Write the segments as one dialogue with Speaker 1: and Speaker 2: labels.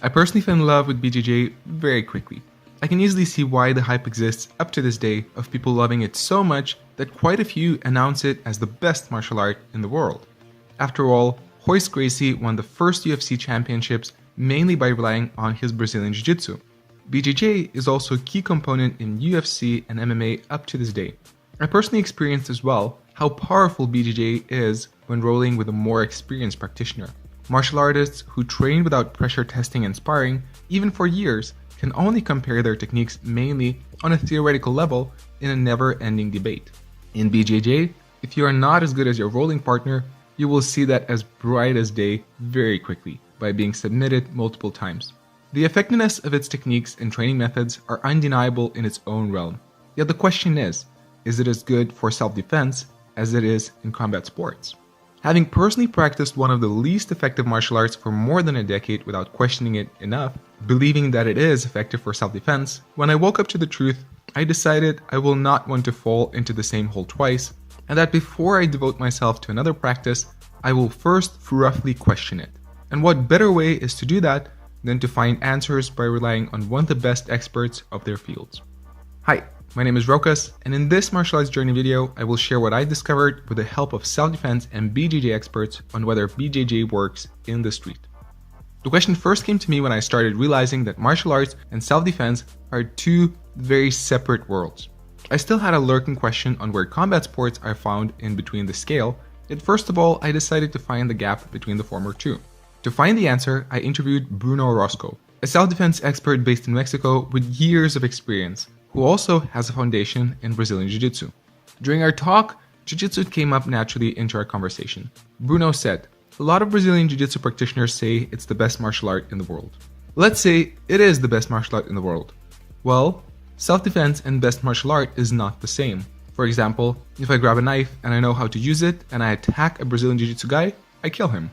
Speaker 1: I personally fell in love with BJJ very quickly. I can easily see why the hype exists up to this day of people loving it so much that quite a few announce it as the best martial art in the world. After all, Royce Gracie won the first UFC championships mainly by relying on his Brazilian Jiu-jitsu. BJJ is also a key component in UFC and MMA up to this day. I personally experienced as well how powerful BJJ is when rolling with a more experienced practitioner. Martial artists who train without pressure testing and sparring, even for years, can only compare their techniques mainly on a theoretical level in a never-ending debate. In BJJ, if you are not as good as your rolling partner, you will see that as bright as day very quickly by being submitted multiple times. The effectiveness of its techniques and training methods are undeniable in its own realm. Yet the question is it as good for self-defense as it is in combat sports? Having personally practiced one of the least effective martial arts for more than a decade without questioning it enough, believing that it is effective for self-defense, when I woke up to the truth, I decided I will not want to fall into the same hole twice, and that before I devote myself to another practice, I will first roughly question it. And what better way is to do that than to find answers by relying on one of the best experts of their fields. Hi, my name is Rokas, and in this martial arts journey video, I will share what I discovered with the help of self-defense and BJJ experts on whether BJJ works in the street. The question first came to me when I started realizing that martial arts and self-defense are two very separate worlds. I still had a lurking question on where combat sports are found in between the scale, yet first of all, I decided to find the gap between the former two. To find the answer, I interviewed Bruno Orozco, a self-defense expert based in Mexico with years of experience, who also has a foundation in Brazilian Jiu-jitsu. During our talk, Jiu-jitsu came up naturally into our conversation. Bruno said, "A lot of Brazilian Jiu-jitsu practitioners say it's the best martial art in the world. Let's say it is the best martial art in the world. Well, self-defense and best martial art is not the same. For example, if I grab a knife and I know how to use it and I attack a Brazilian Jiu-jitsu guy, I kill him."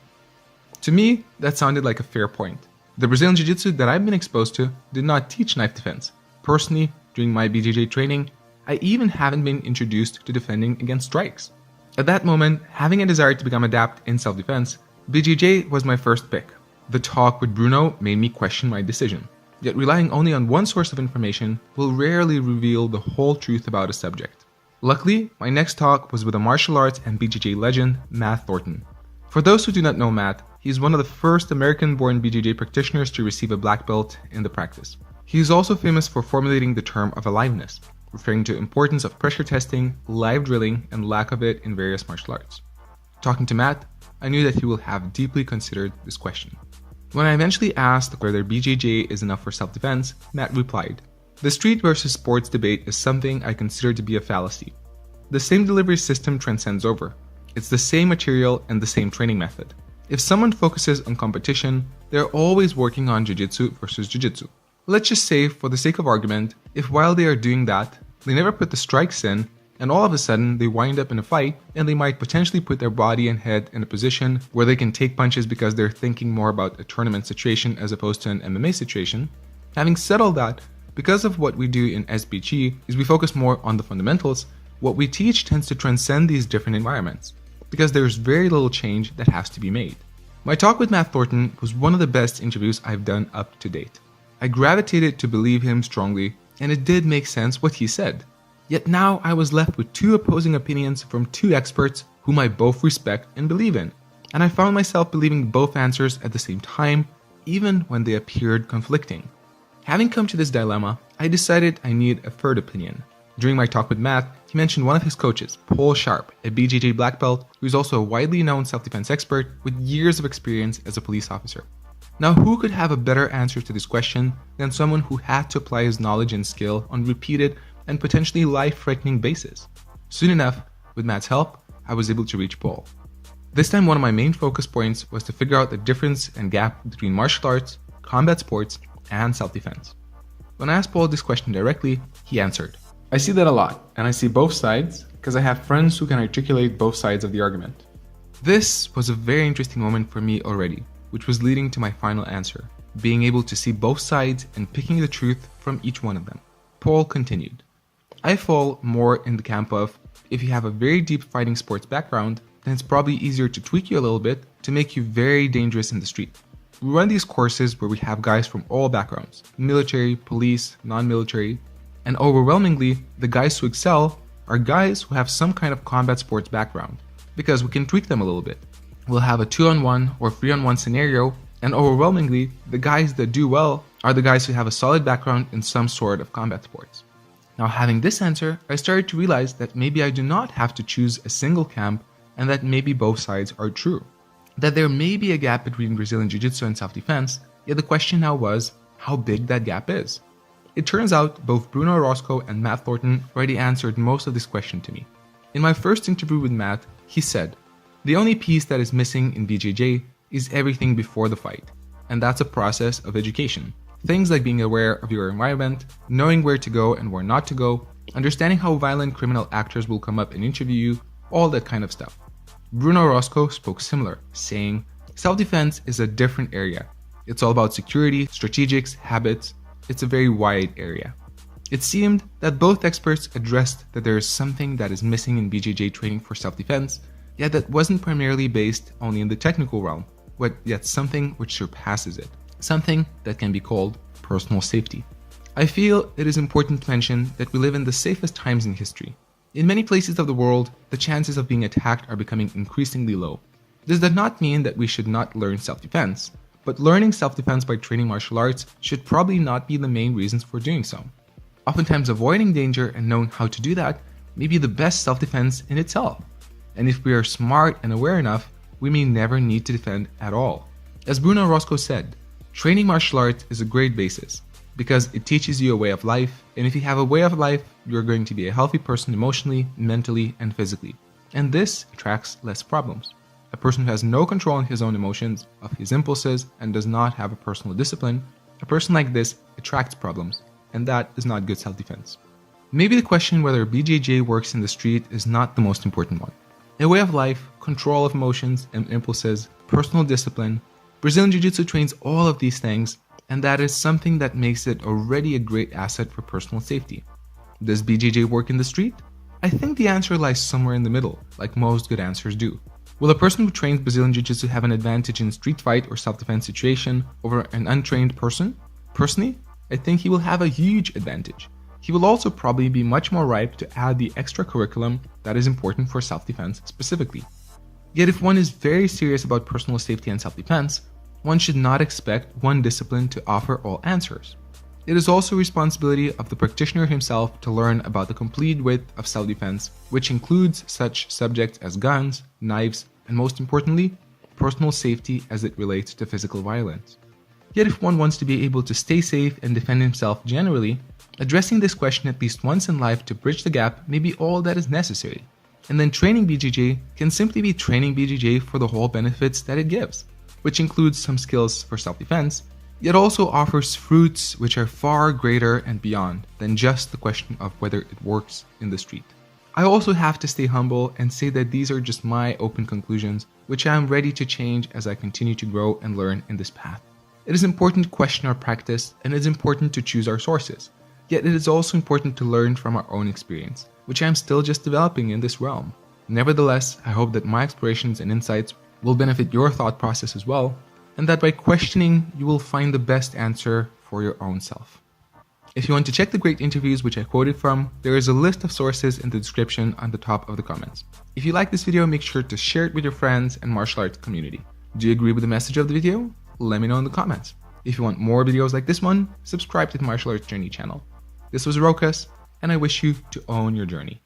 Speaker 1: To me, that sounded like a fair point. The Brazilian Jiu-jitsu that I've been exposed to did not teach knife defense. Personally, during my BJJ training, I even haven't been introduced to defending against strikes. At that moment, having a desire to become adept in self-defense, BJJ was my first pick. The talk with Bruno made me question my decision. Yet relying only on one source of information will rarely reveal the whole truth about a subject. Luckily, my next talk was with a martial arts and BJJ legend, Matt Thornton. For those who do not know Matt, he is one of the first American-born BJJ practitioners to receive a black belt in the practice. He is also famous for formulating the term of aliveness, referring to the importance of pressure testing, live drilling, and lack of it in various martial arts. Talking to Matt, I knew that he will have deeply considered this question. When I eventually asked whether BJJ is enough for self-defense, Matt replied, "The street versus sports debate is something I consider to be a fallacy. The same delivery system transcends over. It's the same material and the same training method. If someone focuses on competition, they're always working on jiu-jitsu versus jiu-jitsu. Let's just say, for the sake of argument, if while they are doing that, they never put the strikes in, and all of a sudden they wind up in a fight, and they might potentially put their body and head in a position where they can take punches because they're thinking more about a tournament situation as opposed to an MMA situation. Having said all that, because of what we do in SBG is we focus more on the fundamentals, what we teach tends to transcend these different environments, because there's very little change that has to be made." My talk with Matt Thornton was one of the best interviews I've done up to date. I gravitated to believe him strongly, and it did make sense what he said. Yet now I was left with two opposing opinions from two experts whom I both respect and believe in, and I found myself believing both answers at the same time, even when they appeared conflicting. Having come to this dilemma, I decided I need a third opinion. During my talk with Matt, he mentioned one of his coaches, Paul Sharp, a BJJ black belt who is also a widely known self-defense expert with years of experience as a police officer. Now, who could have a better answer to this question than someone who had to apply his knowledge and skill on repeated and potentially life-threatening basis? Soon enough, with Matt's help, I was able to reach Paul. This time, one of my main focus points was to figure out the difference and gap between martial arts, combat sports, and self-defense. When I asked Paul this question directly, he answered, "I see that a lot, and I see both sides because I have friends who can articulate both sides of the argument." This was a very interesting moment for me already, which was leading to my final answer, being able to see both sides and picking the truth from each one of them. Paul continued, "I fall more in the camp of, if you have a very deep fighting sports background, then it's probably easier to tweak you a little bit to make you very dangerous in the street. We run these courses where we have guys from all backgrounds, military, police, non-military, and overwhelmingly, the guys who excel are guys who have some kind of combat sports background, because we can tweak them a little bit. We'll have a 2-on-1 or 3-on-1 scenario, and overwhelmingly, the guys that do well are the guys who have a solid background in some sort of combat sports. Now, having this answer, I started to realize that maybe I do not have to choose a single camp, and that maybe both sides are true. That there may be a gap between Brazilian Jiu-Jitsu and self-defense, yet the question now was how big that gap is. It turns out both Bruno Orozco and Matt Thornton already answered most of this question to me. In my first interview with Matt, he said, "The only piece that is missing in BJJ is everything before the fight, and that's a process of education. Things like being aware of your environment, knowing where to go and where not to go, understanding how violent criminal actors will come up and interview you, all that kind of stuff." Bruno Orozco spoke similar, saying, "Self-defense is a different area. It's all about security, strategics, habits. It's a very wide area." It seemed that both experts addressed that there is something that is missing in BJJ training for self-defense, yet that wasn't primarily based only in the technical realm, but yet something which surpasses it, something that can be called personal safety. I feel it is important to mention that we live in the safest times in history. In many places of the world, the chances of being attacked are becoming increasingly low. This does not mean that we should not learn self-defense, but learning self-defense by training martial arts should probably not be the main reasons for doing so. Oftentimes avoiding danger and knowing how to do that may be the best self-defense in itself. And if we are smart and aware enough, we may never need to defend at all. As Bruno Orozco said, training martial arts is a great basis, because it teaches you a way of life, and if you have a way of life, you're going to be a healthy person emotionally, mentally, and physically. And this attracts less problems. A person who has no control on his own emotions, of his impulses, and does not have a personal discipline, a person like this attracts problems, and that is not good self-defense. Maybe the question whether BJJ works in the street is not the most important one. A way of life, control of emotions and impulses, personal discipline, Brazilian Jiu-Jitsu trains all of these things, and that is something that makes it already a great asset for personal safety. Does BJJ work in the street? I think the answer lies somewhere in the middle, like most good answers do. Will a person who trains Brazilian Jiu-Jitsu have an advantage in a street fight or self-defense situation over an untrained person? Personally, I think he will have a huge advantage. He will also probably be much more ripe to add the extra curriculum that is important for self-defense specifically. Yet if one is very serious about personal safety and self-defense, one should not expect one discipline to offer all answers. It is also a responsibility of the practitioner himself to learn about the complete width of self-defense, which includes such subjects as guns, knives, and most importantly, personal safety as it relates to physical violence. Yet if one wants to be able to stay safe and defend himself generally, addressing this question at least once in life to bridge the gap may be all that is necessary. And then training BJJ can simply be training BJJ for the whole benefits that it gives, which includes some skills for self-defense, yet also offers fruits which are far greater and beyond than just the question of whether it works in the street. I also have to stay humble and say that these are just my open conclusions, which I am ready to change as I continue to grow and learn in this path. It is important to question our practice, and it is important to choose our sources. Yet it is also important to learn from our own experience, which I am still just developing in this realm. Nevertheless, I hope that my explorations and insights will benefit your thought process as well, and that by questioning, you will find the best answer for your own self. If you want to check the great interviews which I quoted from, there is a list of sources in the description on the top of the comments. If you like this video, make sure to share it with your friends and martial arts community. Do you agree with the message of the video? Let me know in the comments. If you want more videos like this one, subscribe to the Martial Arts Journey channel. This was Rokas, and I wish you to own your journey.